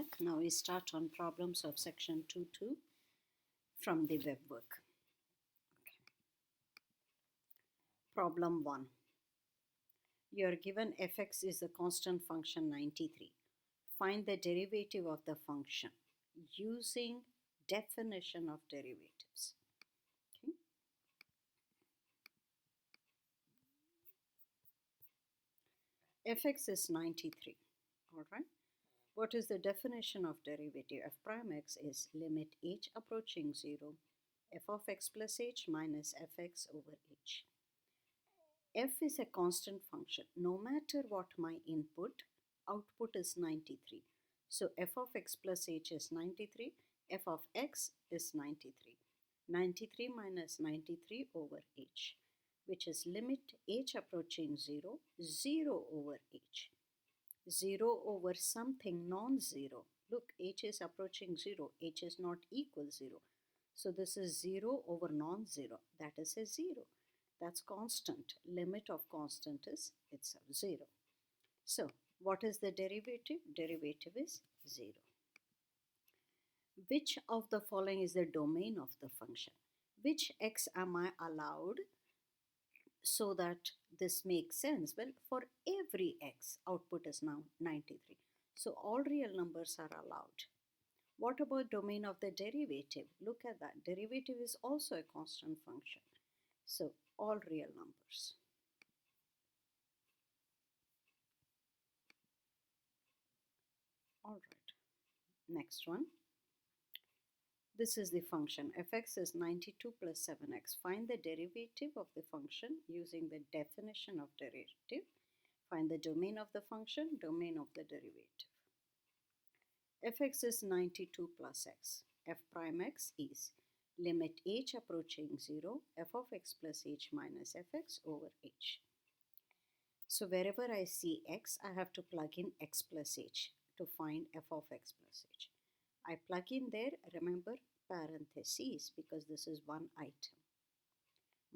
back. Now we start on problems of section 2.2 from the web work. Okay. Problem 1. You are given fx is the constant function 93. Find the derivative of the function using definition of derivatives. Okay. Fx is 93. All right. What is the definition of derivative? F prime x is limit h approaching 0, f of x plus h minus fx over h. F is a constant function. No matter what my input, output is 93. So f of x plus h is 93, f of x is 93. 93 minus 93 over h, which is limit h approaching 0, 0 over h. 0 over something non-zero. Look, h is approaching 0. H is not equal 0. So this is 0 over non-zero. That is a 0. That's constant. Limit of constant is itself 0. So what is the derivative? Derivative is 0. Which of the following is the domain of the function? Which x am I allowed so that this makes sense? Well, for every x, output is now 93. So all real numbers are allowed. What about domain of the derivative? Look at that. Derivative is also a constant function. So all real numbers. All right. Next one. This is the function. Fx is 92 plus 7x. Find the derivative of the function using the definition of derivative. Find the domain of the function, domain of the derivative. Fx is 92 plus x. F prime x is limit h approaching 0, f of x plus h minus fx over h. So wherever I see x, I have to plug in x plus h to find f of x plus h. I plug in there, remember, parentheses, because this is one item,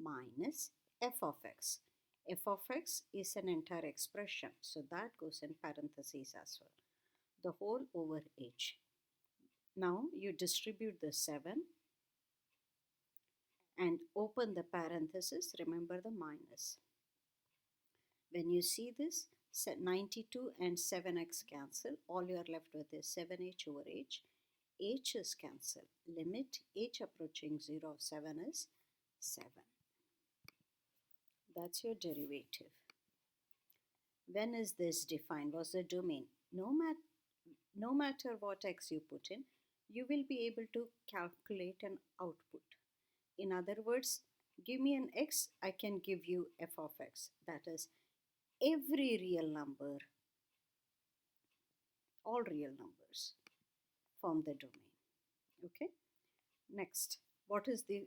minus f of x. F of x is an entire expression, so that goes in parentheses as well. The whole over h. Now you distribute the 7 and open the parenthesis, remember the minus. When you see this, 92 and 7x cancel, all you are left with is 7h over h. H is cancelled. Limit h approaching 0 of 7 is 7. That's your derivative. When is this defined? What's the domain? No matter what x you put in, you will be able to calculate an output. In other words, give me an x, I can give you f of x. That is every real number, all real numbers form the domain. Okay. Next, what is the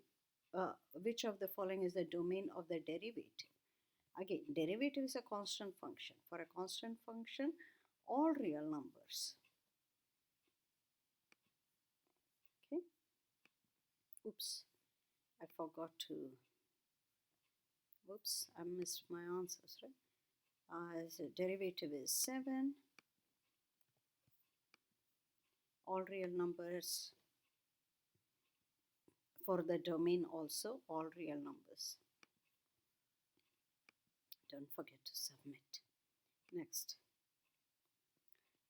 which of the following is the domain of the derivative? Again, derivative is a constant function. For a constant function, all real numbers. Okay. Oops, I forgot to. Whoops, I missed my answers, right? So derivative is 7. All real numbers. For the domain also, all real numbers. Don't forget to submit. Next.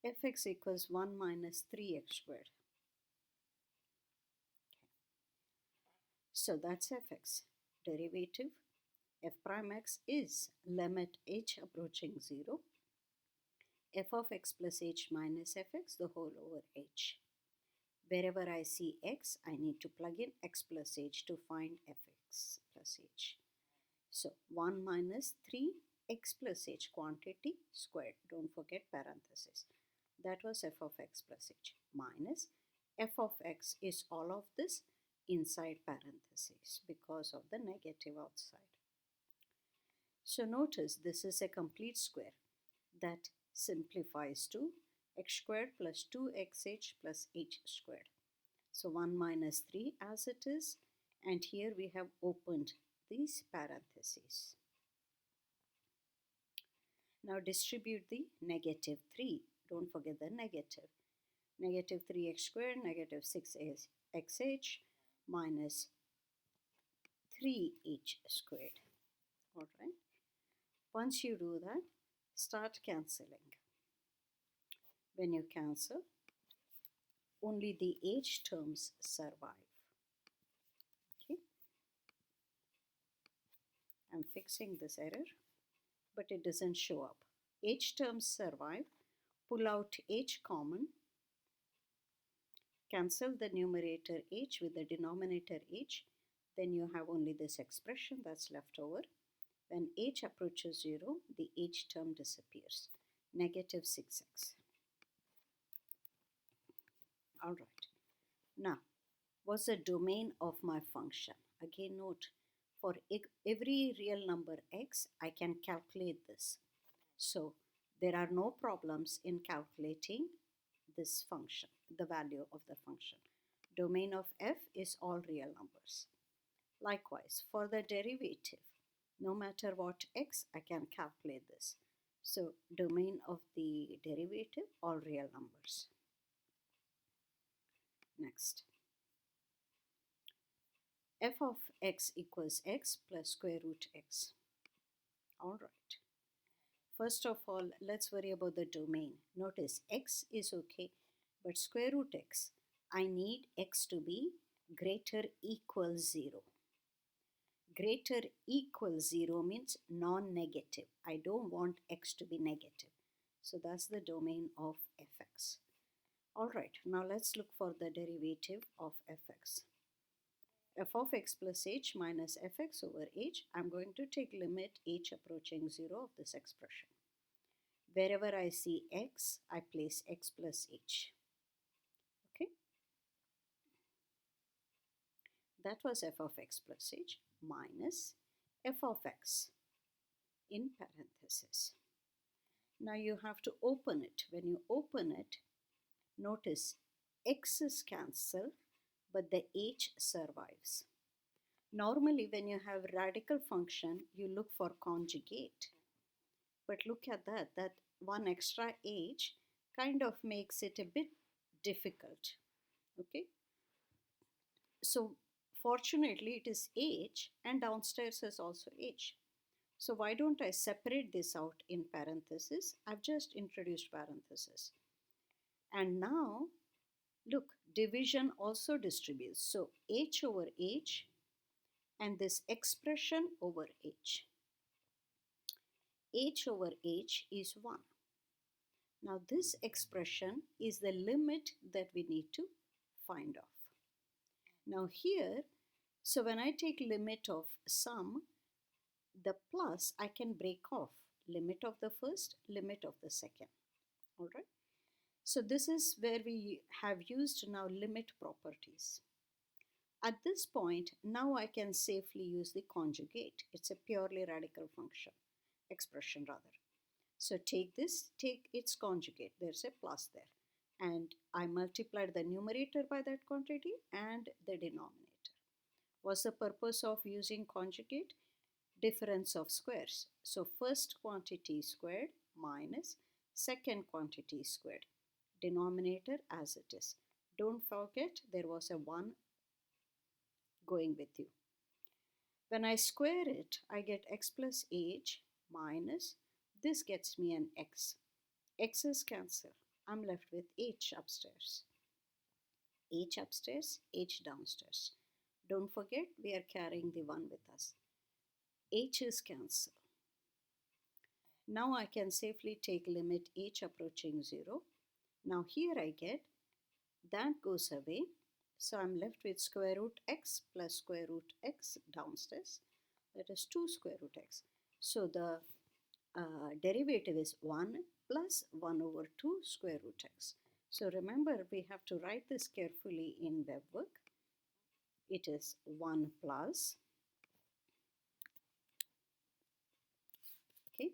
Fx equals 1 minus 3x squared. Okay. So that's fx. Derivative f prime x is limit h approaching 0, f of x plus h minus fx the whole over h. Wherever I see x, I need to plug in x plus h to find fx plus h. So 1 minus 3x plus h quantity squared. Don't forget parenthesis. That was f of x plus h minus f of x is all of this inside parentheses because of the negative outside. So notice this is a complete square that simplifies to x squared plus 2xh plus h squared. So 1 minus 3 as it is, and here we have opened these parentheses. Now distribute the negative 3. Don't forget the negative. Negative 3x squared, negative 6xh minus 3h squared. Alright. Once you do that, start cancelling. When you cancel, only the h terms survive. Okay. I'm fixing this error, but it doesn't show up. H terms survive. Pull out h common. Cancel the numerator h with the denominator h. Then you have only this expression that's left over. When h approaches 0, the h term disappears. Negative 6x. Alright. Now, what's the domain of my function? Again, note, for every real number x, I can calculate this. So, there are no problems in calculating this function, the value of the function. Domain of f is all real numbers. Likewise, for the derivative, no matter what x, I can calculate this. So, domain of the derivative, all real numbers. Next, f of x equals x plus square root x. Alright. First of all, let's worry about the domain. Notice x is okay, but square root x, I need x to be greater equal 0. Greater equal 0 means non-negative. I don't want x to be negative. So that's the domain of fx. Alright, now let's look for the derivative of fx. F of x plus h minus fx over h. I'm going to take limit h approaching 0 of this expression. Wherever I see x, I place x plus h. Okay? That was f of x plus h minus f of x in parentheses. Now you have to open it. When you open it, notice x's cancel, but the h survives. Normally, when you have radical function, you look for conjugate. But look at that one extra h kind of makes it a bit difficult. Okay? So, fortunately, it is h, and downstairs is also h. So, why don't I separate this out in parentheses? I've just introduced parentheses. And now, look, division also distributes. So, h over h and this expression over h. H over h is 1. Now, this expression is the limit that we need to find off. Now, here, so when I take limit of sum, the plus I can break off limit of the first, limit of the second. All right. So this is where we have used now limit properties. At this point, now I can safely use the conjugate. It's a purely radical function, expression rather. So take this, take its conjugate. There's a plus there. And I multiplied the numerator by that quantity and the denominator. What's the purpose of using conjugate? Difference of squares. So first quantity squared minus second quantity squared. Denominator as it is. Don't forget there was a 1 going with you. When I square it, I get x plus h minus, this gets me an x. X's cancel. I'm left with h upstairs. H upstairs, h downstairs. Don't forget we are carrying the 1 with us. H's cancel. Now I can safely take limit h approaching 0. Now here I get, that goes away. So I'm left with square root x plus square root x downstairs. That is 2 square root x. So the derivative is 1 plus 1 over 2 square root x. So remember, we have to write this carefully in web work. It is 1 plus, okay,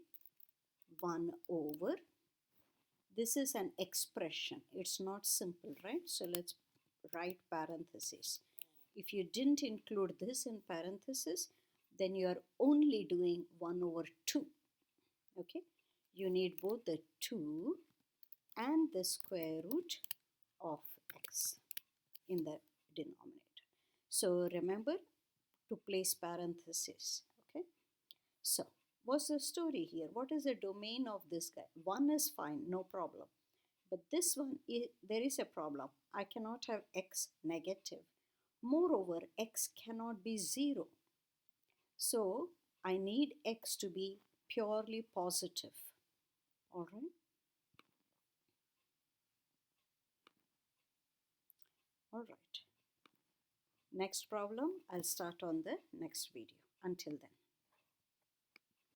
1 over, this is an expression. It's not simple, right? So let's write parentheses. If you didn't include this in parentheses, then you are only doing 1 over 2. Okay, you need both the 2 and the square root in the denominator. So remember to place parentheses. Okay. So what's the story here? What is the domain of this guy? 1 is fine, no problem. But this one, there is a problem. I cannot have x negative. Moreover, x cannot be 0. So I need x to be purely positive. All right. All right. Next problem, I'll start on the next video. Until then.